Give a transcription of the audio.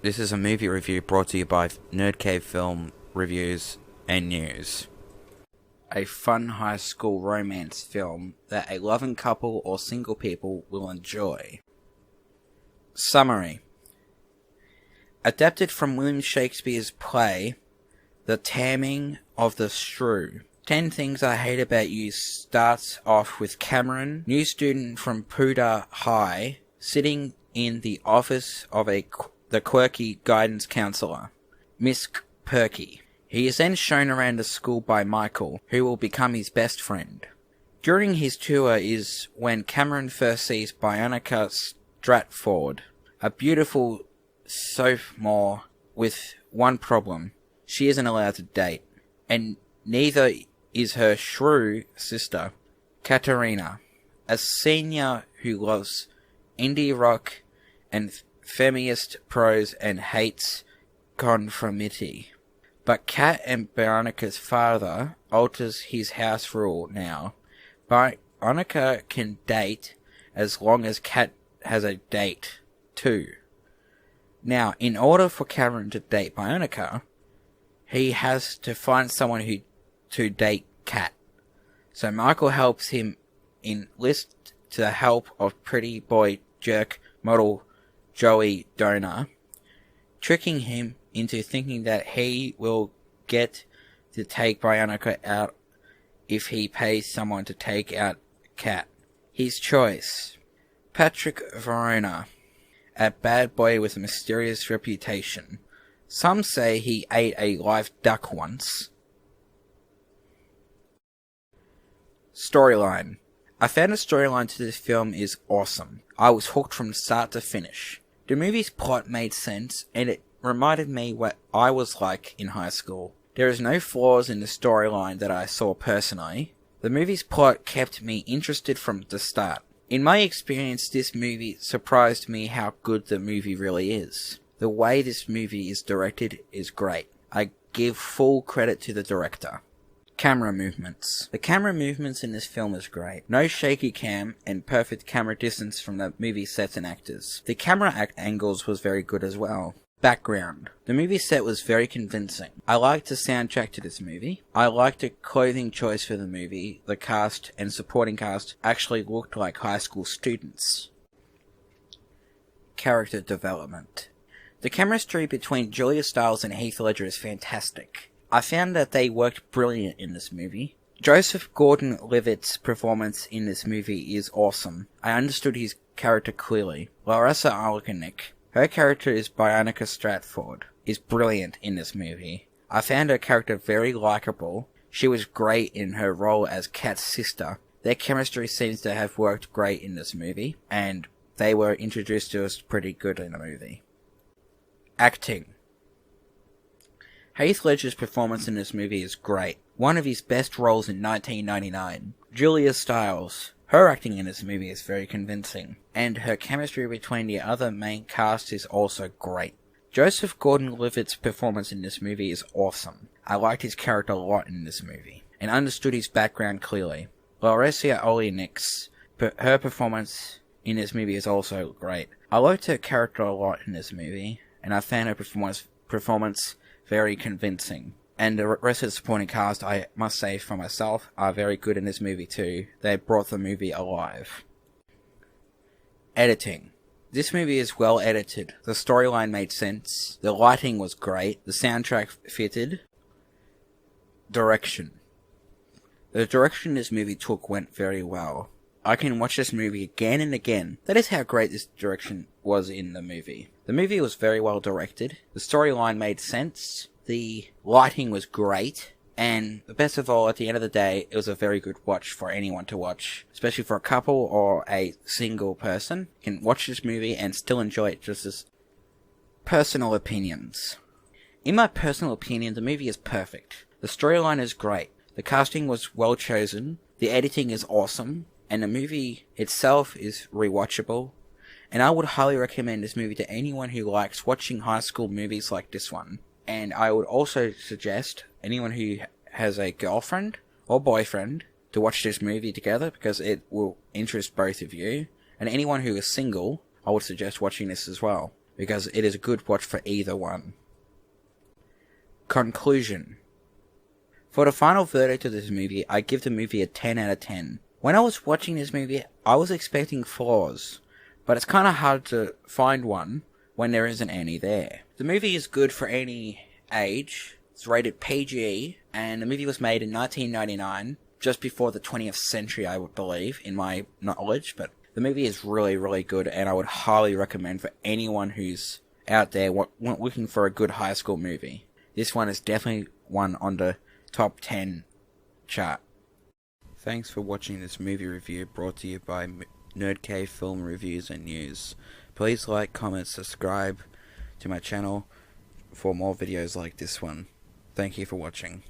This is a movie review brought to you by Nerd Cave Film Reviews and News. A fun high school romance film that a loving couple or single people will enjoy. Summary. Adapted from William Shakespeare's play, The Taming of the Shrew. 10 Things I Hate About You starts off with Cameron, new student from Poodah High, sitting in the office of the quirky guidance counselor, Miss Perky. He is then shown around the school by Michael, who will become his best friend. During his tour is when Cameron first sees Bionica Stratford, a beautiful sophomore with one problem. She isn't allowed to date, and neither is her shrew sister, Katerina, a senior who loves indie rock and feminist prose and hates conformity. But Kat and Bionica's father alters his house rule now. Bionica can date as long as Kat has a date too. Now, in order for Cameron to date Bionica, he has to find someone to date Kat. So Michael helps him enlist to the help of pretty boy jerk model Joey Donor, tricking him into thinking that he will get to take Bionica out if he pays someone to take out Kat. His choice: Patrick Verona, a bad boy with a mysterious reputation. Some say he ate a live duck once. Storyline. I found the storyline to this film is awesome. I was hooked from start to finish. The movie's plot made sense, and it reminded me what I was like in high school. There is no flaws in the storyline that I saw personally. The movie's plot kept me interested from the start. In my experience, this movie surprised me how good the movie really is. The way this movie is directed is great. I give full credit to the director. Camera movements. The camera movements in this film is great. No shaky cam and perfect camera distance from the movie sets and actors. The camera angles was very good as well. Background. The movie set was very convincing. I liked the soundtrack to this movie. I liked the clothing choice for the movie. The cast and supporting cast actually looked like high school students. Character development. The chemistry between Julia Stiles and Heath Ledger is fantastic. I found that they worked brilliant in this movie. Joseph Gordon-Levitt's performance in this movie is awesome. I understood his character clearly. Larissa Oleynik, her character is Bionica Stratford, is brilliant in this movie. I found her character very likable. She was great in her role as Kat's sister. Their chemistry seems to have worked great in this movie, and they were introduced to us pretty good in the movie. Acting. Heath Ledger's performance in this movie is great. One of his best roles in 1999. Julia Stiles. Her acting in this movie is very convincing, and her chemistry between the other main cast is also great. Joseph Gordon-Levitt's performance in this movie is awesome. I liked his character a lot in this movie, and understood his background clearly. Larissa Oleynik's her performance in this movie is also great. I liked her character a lot in this movie, and I found her performance very convincing. And the rest of the supporting cast, I must say for myself, are very good in this movie too. They brought the movie alive. Editing. This movie is well edited. The storyline made sense. The lighting was great. The soundtrack fitted. Direction. The direction this movie took went very well. I can watch this movie again and again. That is how great this direction was in the movie. The movie was very well directed. The storyline made sense. The lighting was great. And the best of all, at the end of the day, it was a very good watch for anyone to watch. Especially for a couple or a single person. You can watch this movie and still enjoy it just as personal opinions. In my personal opinion, the movie is perfect. The storyline is great. The casting was well chosen. The editing is awesome. And the movie itself is rewatchable. And I would highly recommend this movie to anyone who likes watching high school movies like this one. And I would also suggest anyone who has a girlfriend or boyfriend to watch this movie together, because it will interest both of you. And anyone who is single, I would suggest watching this as well. because it is a good watch for either one. Conclusion. For the final verdict of this movie, I give the movie a 10 out of 10. When I was watching this movie, I was expecting flaws, but it's kind of hard to find one when there isn't any there. The movie is good for any age. It's rated PG, and the movie was made in 1999, just before the 20th century, I would believe, in my knowledge, but the movie is really, really good, and I would highly recommend for anyone who's out there looking for a good high school movie. This one is definitely one on the top 10 chart. Thanks for watching this movie review brought to you by Nerd Cave Film Reviews and News. Please like, comment, subscribe to my channel for more videos like this one. Thank you for watching.